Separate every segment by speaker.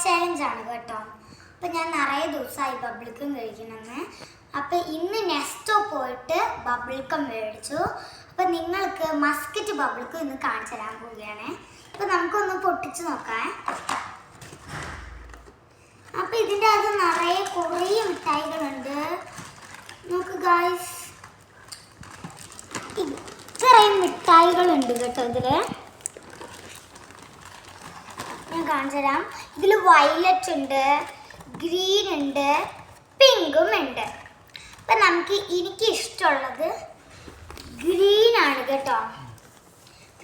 Speaker 1: ചാലഞ്ചാണ് കേട്ടോ. അപ്പം ഞാൻ നിറയെ ദിവസമായി ബബിൾക്കം കഴിക്കണമെന്ന്. അപ്പം ഇന്ന് നെസ്റ്റോ പോയിട്ട് ബബിൾക്കം മേടിച്ചു. അപ്പം നിങ്ങൾക്ക് മസ്കറ്റ് ബബിൾക്കം ഇന്ന് കാണിച്ചു തരാൻ പോവുകയാണ്. അപ്പം നമുക്കൊന്ന് പൊട്ടിച്ച് നോക്കാം. അപ്പം ഇതിൻ്റെ അകത്ത് നിറയെ കുറേ മിഠായികളുണ്ട്. നോക്ക് ഗായ്സ്, ഇത്രയും മിഠായികളുണ്ട് കേട്ടോ. ഇതില് ഞാൻ കാണിച്ചു തരാം. ഇതിൽ വയലറ്റ് ഉണ്ട്, ഗ്രീൻ ഉണ്ട്, പിങ്കും ഉണ്ട്. അപ്പം എനിക്ക് ഇഷ്ടമുള്ളത് ഗ്രീനാണ് കേട്ടോ.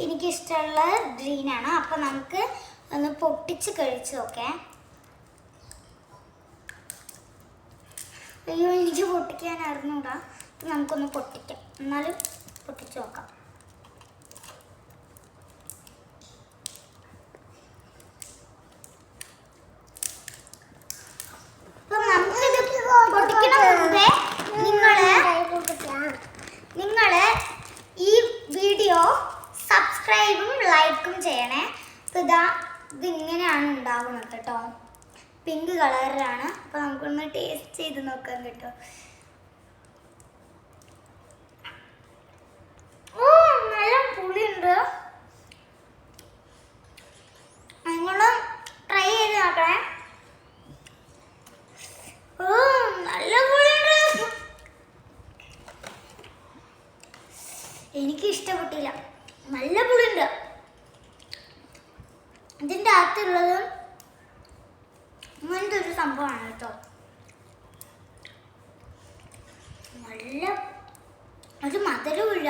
Speaker 1: എനിക്കിഷ്ടമുള്ളത് ഗ്രീനാണ്. അപ്പം നമുക്ക് ഒന്ന് പൊട്ടിച്ച് കഴിച്ച് നോക്കേ. അയ്യോ, എനിക്ക് പൊട്ടിക്കാൻ അറിഞ്ഞൂടാ. അപ്പം നമുക്കൊന്ന് പൊട്ടിക്കാം. എന്നാലും പൊട്ടിച്ച് നോക്കാം. നിങ്ങള് ഈ വീഡിയോ സബ്സ്ക്രൈബും ലൈക്കും ചെയ്യണേ. ഇതിങ്ങനെയാണ് ഉണ്ടാവുന്നത് കേട്ടോ. പിങ്ക് കളറിലാണ്. അപ്പൊ നമുക്കൊന്ന് ടേസ്റ്റ് ചെയ്ത് നോക്കാം കേട്ടോ. നല്ല പുളിയുണ്ട്. നിങ്ങളും ട്രൈ ചെയ്ത് നോക്കണേ. നല്ല പുളിയുണ്ട്. എനിക്ക് ഇഷ്ടപ്പെട്ടില്ല. നല്ല പുളിയുണ്ട്. ഇതിൻ്റെ അകത്തുള്ളത് ഇങ്ങനത്തെ ഒരു സംഭവമാണ് കേട്ടോ. നല്ല ഒരു മധുരമില്ല.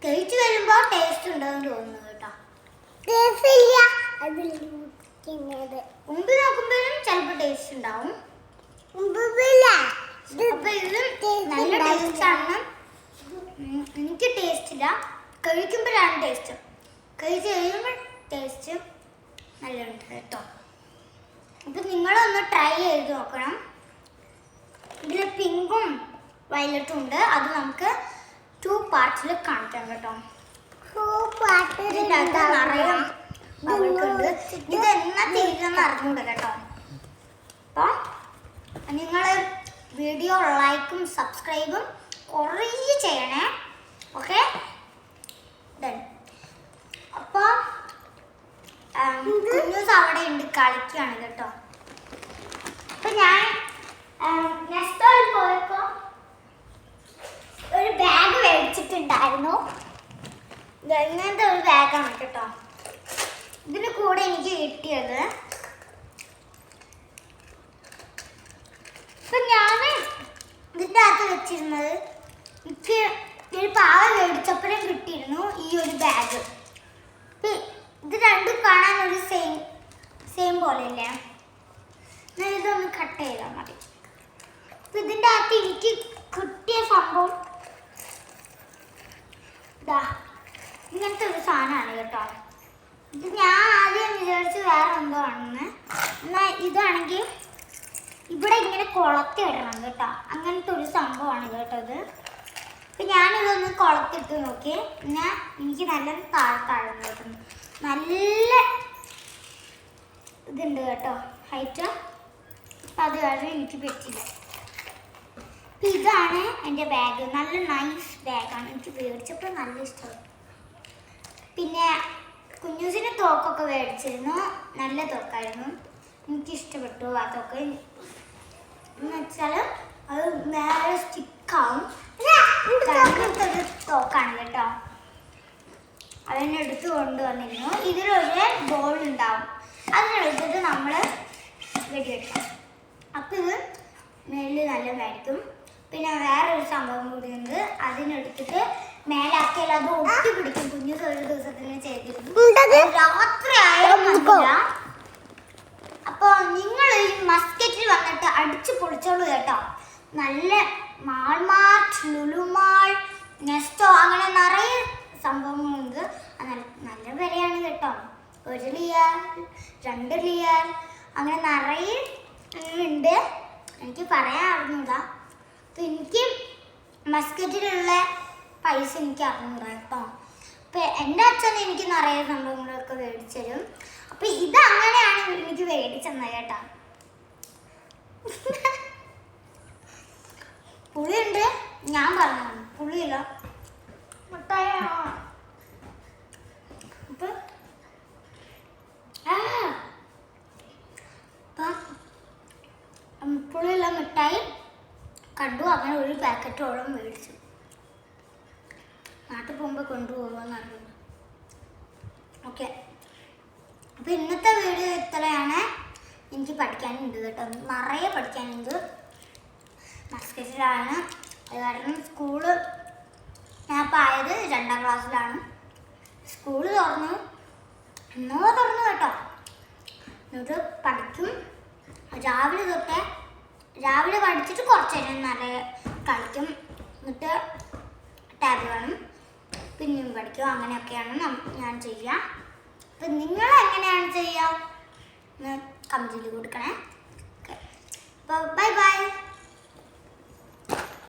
Speaker 1: കഴിച്ചു വരുമ്പോൾ ടേസ്റ്റ് ഉണ്ടെന്ന് തോന്നുന്നു കേട്ടോ. മുമ്പ് നോക്കുമ്പോഴും ചിലപ്പോൾ ടേസ്റ്റ് ഉണ്ടാവും. അപ്പൊ ഇത് നല്ല ടേസ്റ്റ് ആണ്. എനിക്ക് ടേസ്റ്റ് ഇല്ല. കഴിക്കുമ്പോഴാണ് ടേസ്റ്റ്. കഴിച്ച് കഴിയുമ്പോൾ ടേസ്റ്റ് നല്ലുണ്ട് കേട്ടോ. അപ്പം നിങ്ങളൊന്ന് ട്രൈ ചെയ്ത് നോക്കണം. ഇതിൽ പിങ്കും വയലറ്റും ഉണ്ട്. അത് നമുക്ക് 2 പാർട്സിൽ കാണിക്കാം കേട്ടോ. ഇതിൻ്റെ അകത്ത് നിറയെ ബബിൾക്കുണ്ട്. ഇത് എന്നാ തീരുമെന്ന് അറിഞ്ഞൂടെ കേട്ടോ. അപ്പം നിങ്ങൾ വീഡിയോ ലൈക്കും സബ്സ്ക്രൈബും കുറേ ചെയ്യണേ. ഓക്കെ, അപ്പോൾ കുഞ്ഞൂസ് അവിടെ ഉണ്ട്, കളിക്കുകയാണ് കേട്ടോ. അപ്പം ഞാൻ നെസ്റ്റോയിൽ പോയപ്പോൾ ഒരു ബാഗ് മേടിച്ചിട്ടുണ്ടായിരുന്നു. ഇങ്ങനത്തെ ഒരു ബാഗാണ് കേട്ടോ. ഇതിന് കൂടെ എനിക്ക് കിട്ടിയത്. ഇപ്പം ഞാൻ ഇതിൻ്റെ അകത്ത് വെച്ചിരുന്നത് എനിക്ക് ഒരു പാവ മേടിച്ചപ്പോഴും കിട്ടിയിരുന്നു ഈ ഒരു ബാഗ്. ഇത് രണ്ടും കാണാൻ ഒരു സെയിം പോലെയല്ലേ. ഞാൻ ഇതൊന്ന് കട്ട് ചെയ്താൽ മതി. അപ്പം ഇതിൻ്റെ അകത്ത് എനിക്ക് കിട്ടിയ സംഭവം ഇതാ ഇങ്ങനത്തെ ഒരു സാധനമാണ് കേട്ടോ. ഇത് ഞാൻ ആദ്യം വിചാരിച്ച് വേറെ എന്തോ ആണെന്ന്. എന്നാൽ ഇതാണെങ്കിൽ ഇവിടെ ഇങ്ങനെ കുളത്തി ഇടണം കേട്ടോ. അങ്ങനത്തെ ഒരു സംഭവമാണ് കേട്ടോ ഇത്. അപ്പം ഞാനിതൊന്ന് കുളത്തിട്ട് നോക്കി. പിന്നെ എനിക്ക് നല്ല താഴ്ന്നു കിട്ടുന്നു. നല്ല ഇതുണ്ട് കേട്ടോ, ഹൈറ്റ്. അപ്പം അത് കാരണം എനിക്ക് പറ്റില്ല. അപ്പം ഇതാണ് എൻ്റെ ബാഗ്. നല്ല നൈസ് ബാഗാണ്. എനിക്ക് മേടിച്ചപ്പോൾ നല്ല ഇഷ്ടമായി. പിന്നെ കുഞ്ഞൂസിന് തോക്കൊക്കെ മേടിച്ചിരുന്നു. നല്ല തോക്കായിരുന്നു. എനിക്കിഷ്ടപ്പെട്ടു ആ തോക്ക്. എന്ന് വെച്ചാൽ അത് നേരെ സ്റ്റിക്കാവും. അങ്ങനത്തെ ഒരു തോക്കാണ് കേട്ടോ. അതിനെടുത്ത് കൊണ്ടുവന്നിരുന്നു. ഇതിലൊരു ബോൾ ഉണ്ടാവും. അതിനെടുത്തിട്ട് നമ്മൾ വെടിവെക്കണം. അപ്പം ഇത് മേലിൽ നല്ല മേടിക്കും. പിന്നെ വേറൊരു സംഭവം കൂടി ഉണ്ട്. അതിനെടുത്തിട്ട് മേലാക്കിയാൽ അത് ഒട്ടി പിടിക്കും. കുഞ്ഞു ഒരു ദിവസത്തിന് ചെയ്തിരുന്നു. രാത്രി ആയാലും അപ്പോൾ നിങ്ങൾ ഈ മസ്കറ്റിൽ വന്നിട്ട് അടിച്ച് പൊളിച്ചോളൂ കേട്ടോ. നല്ല മാൾമാർട്ട്, ലുലുമാൾ, നെസ്റ്റോ അങ്ങനെ നിറയെ സംഭവങ്ങളുണ്ട്. നല്ല വിലയാണ് കേട്ടോ. 1 റിയാൽ, 2 റിയാൽ അങ്ങനെ നിറയെ ഉണ്ട്. എനിക്ക് പറയാൻ അറിഞ്ഞൂടാ. അപ്പം എനിക്ക് മസ്കറ്റിലുള്ള പൈസ എനിക്ക് അറിഞ്ഞൂടാ കേട്ടോ. അപ്പം എൻ്റെ അച്ഛൻ എനിക്ക് നിറയെ സംഭവങ്ങളൊക്കെ മേടിച്ചു തരും. അപ്പൊ ഇത് അങ്ങനെയാണ് എനിക്ക് മേടിച്ചെന്നത് കേട്ടോ. പുളിയുണ്ട്, ഞാൻ പറഞ്ഞു പുളിയില്ല. മുട്ടായ അപ്പൊ പുളിയുള്ള മിഠായി കണ്ടു. അങ്ങനെ ഒരു പാക്കറ്റോളം മേടിച്ചു. നാട്ടിൽ പോകുമ്പോൾ കൊണ്ടുപോകുമെന്ന് അറിയുന്നു. ഓക്കെ, അപ്പോൾ ഇന്നത്തെ വീഡിയോ ഇത്രയാണ്. എനിക്ക് പഠിക്കാനുണ്ട് കേട്ടോ, നിറയെ പഠിക്കാനുണ്ട്. മസ്കറ്റിലാണ്, അത് കാരണം സ്കൂള് ഞാൻ ഇപ്പോൾ ആയത് 2ാം ക്ലാസ്സിലാണ്. സ്കൂള് തുറന്നു കേട്ടോ. എന്നിട്ട് പഠിക്കും. രാവിലെ പഠിച്ചിട്ട് കുറച്ച് നേരം നല്ല കളിക്കും. എന്നിട്ട് ടാബ് കാണും, പിന്നെയും പഠിക്കും. അങ്ങനെയൊക്കെയാണ് ഞാൻ ചെയ്യുക. അപ്പം നിങ്ങൾ എങ്ങനെയാണ് ചെയ്യുക എന്ന് കമൻറ്റിൽ കൊടുക്കണേ.